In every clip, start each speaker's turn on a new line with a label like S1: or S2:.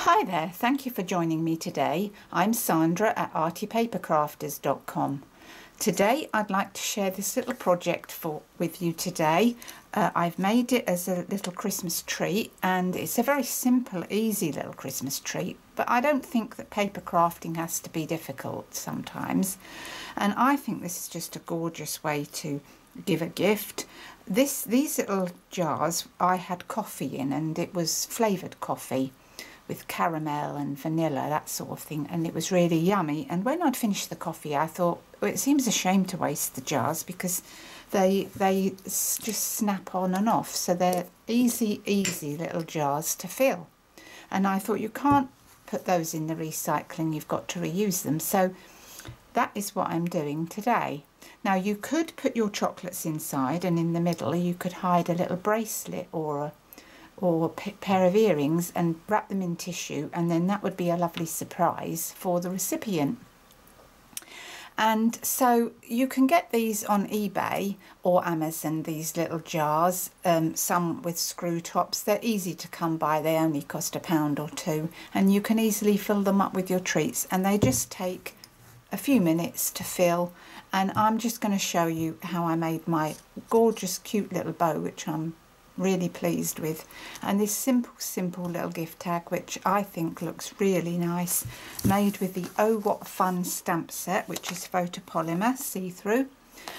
S1: Hi there, thank you for joining me today. I'm Sandra at artypapercrafters.com. Today I'd like to share this little project with you today. I've made it as a little Christmas tree, and it's a very simple, easy little Christmas tree, but I don't think that paper crafting has to be difficult sometimes. And I think this is just a gorgeous way to give a gift. These little jars, I had coffee in, and it was flavoured coffee with caramel and vanilla, that sort of thing, and it was really yummy. And when I'd finished the coffee, I thought, well, it seems a shame to waste the jars because they just snap on and off, so they're easy little jars to fill. And I thought, you can't put those in the recycling, you've got to reuse them. So that is what I'm doing today. Now, you could put your chocolates inside, and in the middle you could hide a little bracelet or a pair of earrings and wrap them in tissue, and then that would be a lovely surprise for the recipient. And so you can get these on eBay or Amazon, these little jars, some with screw tops. They're easy to come by, they only cost £1 or £2, and you can easily fill them up with your treats, and they just take a few minutes to fill. And I'm just going to show you how I made my gorgeous cute little bow, which I'm really pleased with, and this simple little gift tag, which I think looks really nice, made with the Oh What Fun stamp set, which is photopolymer see-through.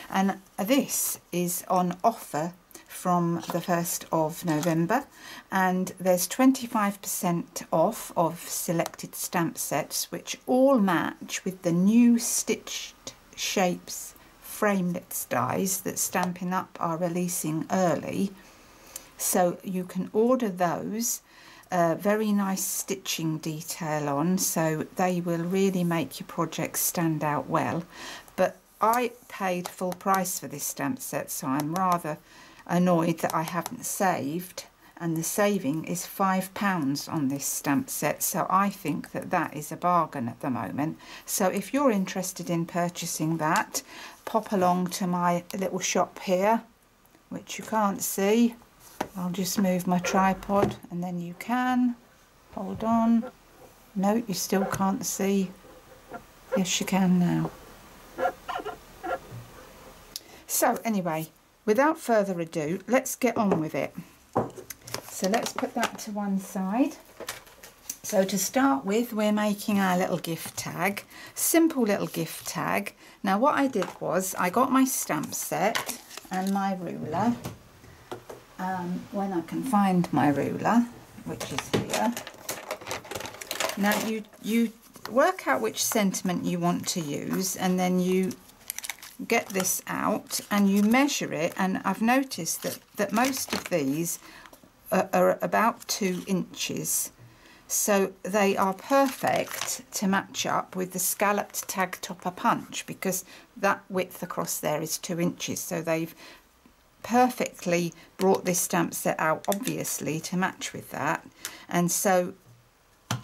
S1: And this is on offer from the 1st of November, and there's 25% off of selected stamp sets, which all match with the new stitched shapes framelits dies that Stampin' Up are releasing early. So you can order those, very nice stitching detail on, so they will really make your project stand out well. But I paid full price for this stamp set, so I'm rather annoyed that I haven't saved, and the saving is £5 on this stamp set, so I think that that is a bargain at the moment. So if you're interested in purchasing that, pop along to my little shop here, which you can't see. I'll just move my tripod and then you can. Hold on. No, you still can't see. Yes, you can now. So anyway, without further ado, let's get on with it. So let's put that to one side. So to start with, we're making our little gift tag. Simple little gift tag. Now what I did was, I got my stamp set and my ruler. When I can find my ruler, which is here. Now you work out which sentiment you want to use, and then you get this out and you measure it, and I've noticed that most of these are about 2 inches, so they are perfect to match up with the scalloped tag topper punch, because that width across there is 2 inches, so they've perfectly brought this stamp set out, obviously, to match with that. And so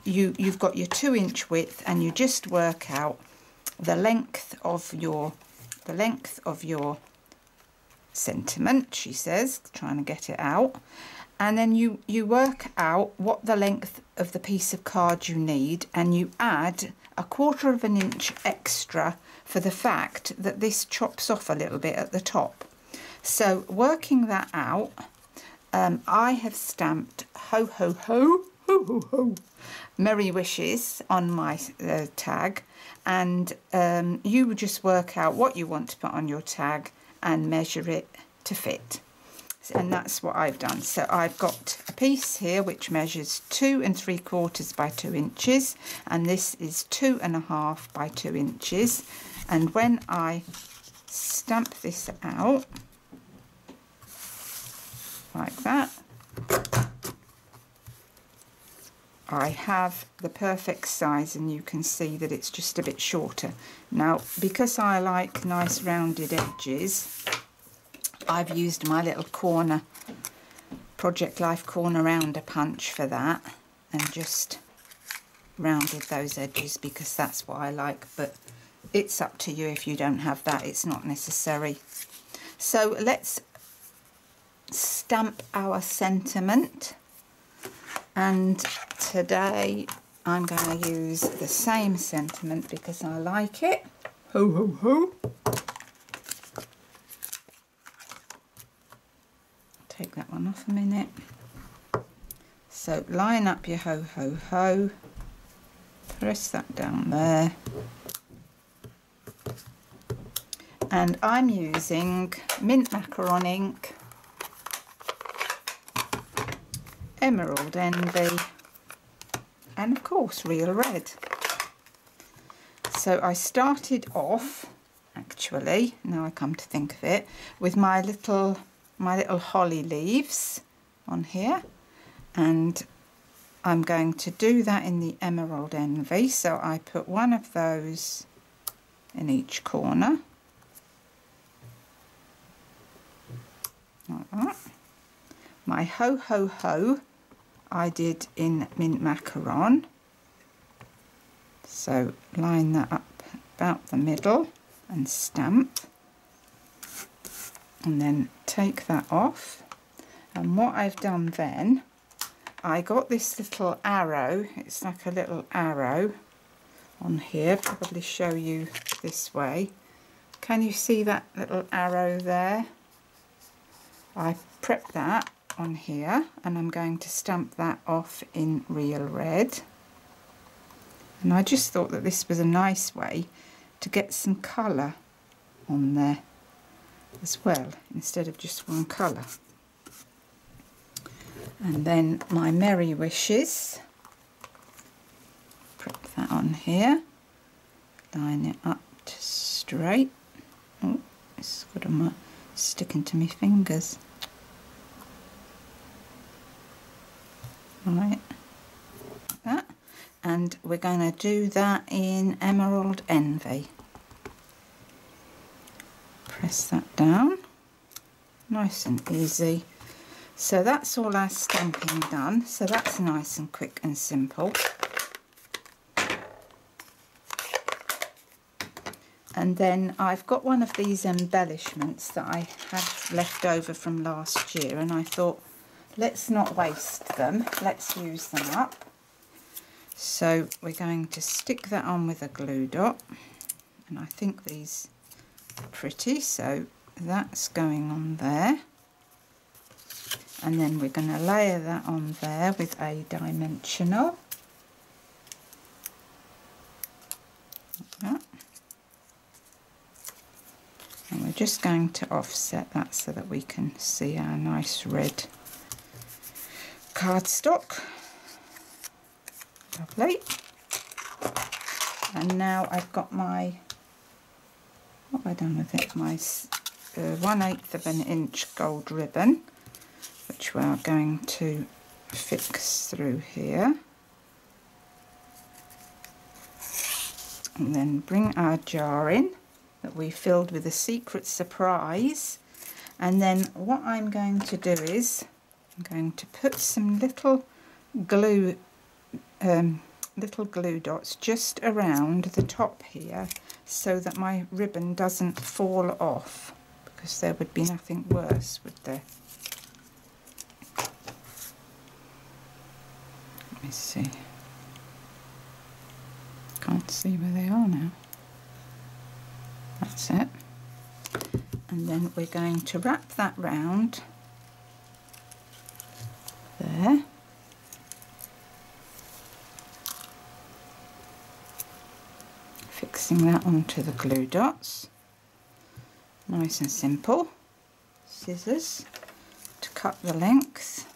S1: you've got your 2-inch width, and you just work out the length of your sentiment, she says, trying to get it out, and then you work out what the length of the piece of card you need, and you add 1/4 of an inch extra for the fact that this chops off a little bit at the top. So working that out, I have stamped ho ho ho ho ho ho Merry Wishes on my tag, and you would just work out what you want to put on your tag and measure it to fit. And that's what I've done. So I've got a piece here which measures 2 3/4 by 2 inches, and this is 2 1/2 by 2 inches. And when I stamp this out like that, I have the perfect size, and you can see that it's just a bit shorter. Now, because I like nice rounded edges, I've used my little corner, Project Life corner rounder punch for that, and just rounded those edges because that's what I like, but it's up to you. If you don't have that, it's not necessary. So let's stamp our sentiment, and today I'm going to use the same sentiment because I like it. Ho, ho, ho. Take that one off a minute. So line up your ho, ho, ho. Press that down there. And I'm using mint macaron ink, Emerald Envy, and of course Real Red. So I started off, actually, now I come to think of it, with my little holly leaves on here, and I'm going to do that in the Emerald Envy. So I put one of those in each corner. Like that. My ho ho ho I did in mint macaron, so line that up about the middle and stamp, and then take that off. And what I've done then, I got this little arrow, it's like a little arrow on here, probably show you this way. Can you see that little arrow there? I prepped that on here and I'm going to stamp that off in Real Red. And I just thought that this was a nice way to get some colour on there as well, instead of just one colour. And then my Merry Wishes, prep that on here, line it up to straight. Oh, it's got a sticking to my fingers. Right, like that. And we're going to do that in Emerald Envy. Press that down, nice and easy. So that's all our stamping done, so that's nice and quick and simple. And then I've got one of these embellishments that I had left over from last year, and I thought, let's not waste them, let's use them up. So we're going to stick that on with a glue dot, and I think these are pretty, so that's going on there. And then we're going to layer that on there with a dimensional. Like that. And we're just going to offset that so that we can see our nice red cardstock. Lovely. And now I've got my, what have I done with it? My 1/8 of an inch gold ribbon, which we are going to fix through here. And then bring our jar in that we filled with a secret surprise. And then what I'm going to do is I'm going to put some little glue dots just around the top here so that my ribbon doesn't fall off, because there would be nothing worse, would there? Let me see. Can't see where they are now. That's it. And then we're going to wrap that round there. Fixing that onto the glue dots. Nice and simple. Scissors to cut the length.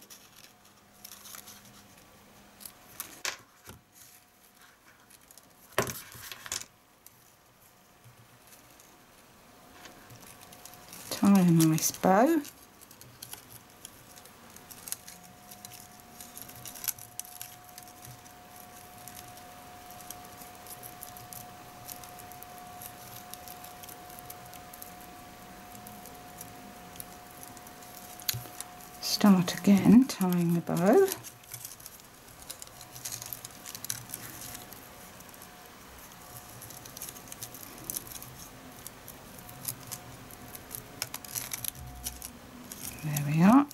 S1: Tie a nice bow. Start again tying the bow. There we are.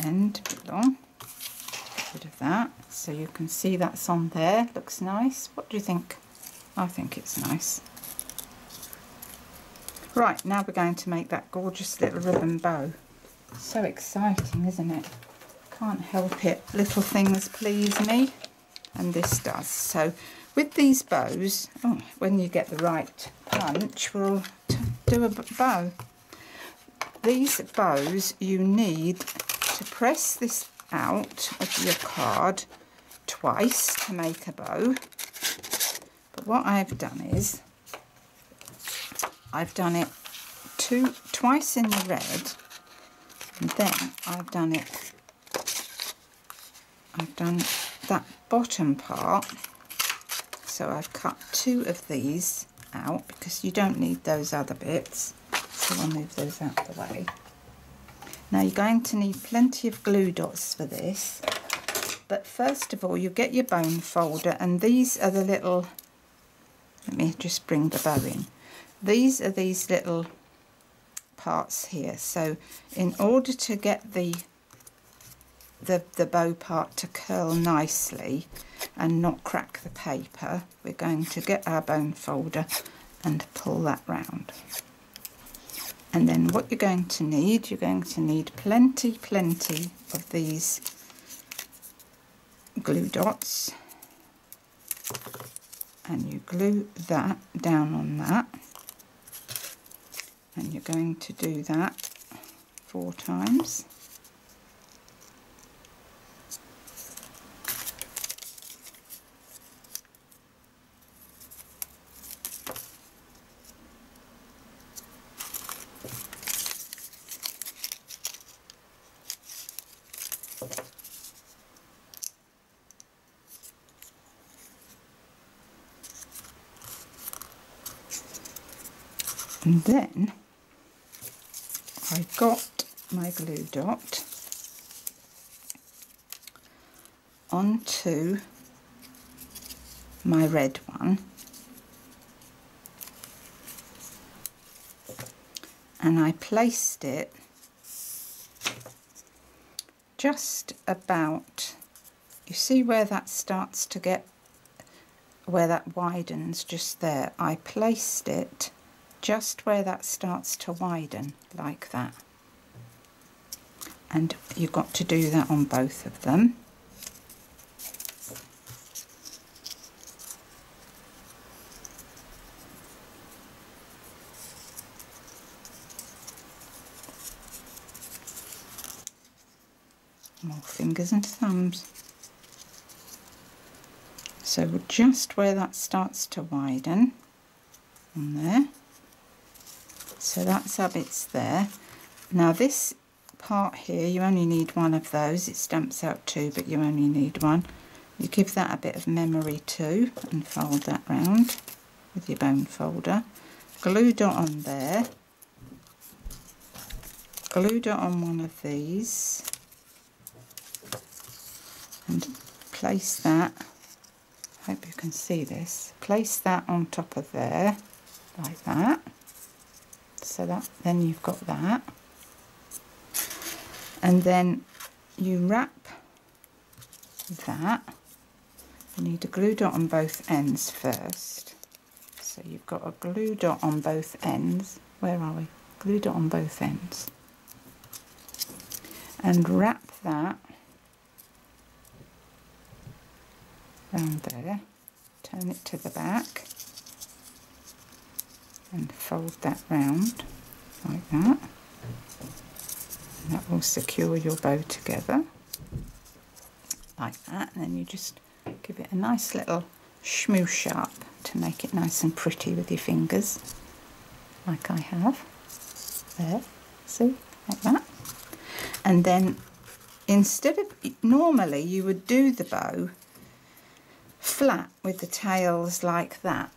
S1: end belong. Get rid of that so you can see that's on there. Looks nice. What do you think? I think it's nice. Right, now we're going to make that gorgeous little ribbon bow. So exciting, isn't it? Can't help it. Little things please me, and this does. So with these bows, when you get the right punch, we'll do a bow. These bows, you need to press this out of your card twice to make a bow. But what I've done is, I've done it twice in the red, and then I've done that bottom part, so I've cut 2 of these out because you don't need those other bits, so I'll move those out of the way. Now you're going to need plenty of glue dots for this, but first of all you get your bone folder, and these are the little, let me just bring the bow in. These are these little parts here, so in order to get the bow part to curl nicely and not crack the paper, we're going to get our bone folder and pull that round. And then what you're going to need plenty of these glue dots, and you glue that down on that, and you're going to do that 4 times. And then I got my glue dot onto my red one, and I placed it just about, you see where that starts to get, where that widens just there, I placed it just where that starts to widen, like that. And you've got to do that on both of them. More fingers and thumbs. So just where that starts to widen, on there. So that's our bits there. Now this part here, you only need 1 of those. It stamps out 2, but you only need 1. You give that a bit of memory too, and fold that round with your bone folder. Glue dot on there. Glue dot on one of these, and place that, hope you can see this, place that on top of there, like that. So that, then you've got that, and then you wrap that. You need a glue dot on both ends first, so you've got a glue dot on both ends. Where are we? Glue dot on both ends, and wrap that round there, turn it to the back, and fold that round like that. And that will secure your bow together like that, and then you just give it a nice little smoosh up to make it nice and pretty with your fingers, like I have there, see, like that. And then instead of, normally you would do the bow flat with the tails like that,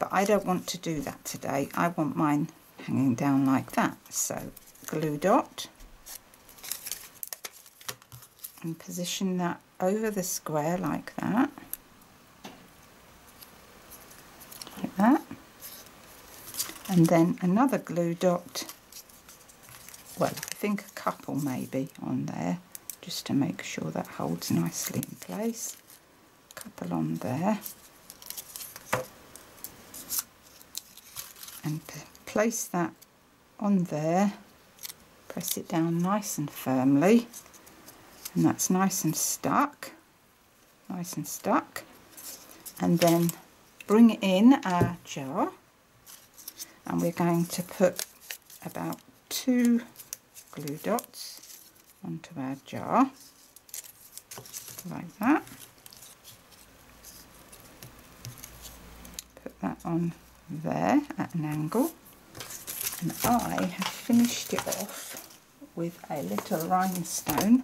S1: but I don't want to do that today. I want mine hanging down like that. So glue dot, and position that over the square like that, like that, and then another glue dot, well, think a couple maybe on there, just to make sure that holds nicely in place. A couple on there. And place that on there, press it down nice and firmly, and that's nice and stuck, and then bring in our jar, and we're going to put about 2 glue dots onto our jar, like that. Put that on there at an angle, and I have finished it off with a little rhinestone.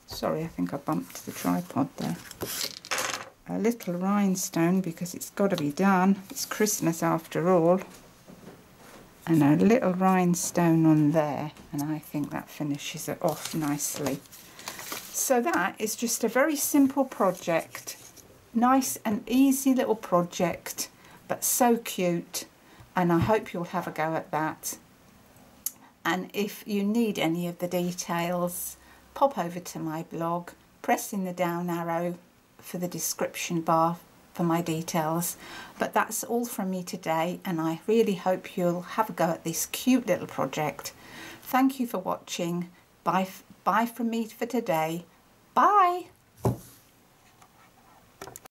S1: Sorry, I think I bumped the tripod there. A little rhinestone, because it's got to be done, it's Christmas after all, and a little rhinestone on there, and I think that finishes it off nicely. So that is just a very simple project, nice and easy little project, but so cute, and I hope you'll have a go at that. And if you need any of the details, pop over to my blog, press in the down arrow for the description bar for my details. But that's all from me today, and I really hope you'll have a go at this cute little project. Thank you for watching. Bye from me for today. Bye.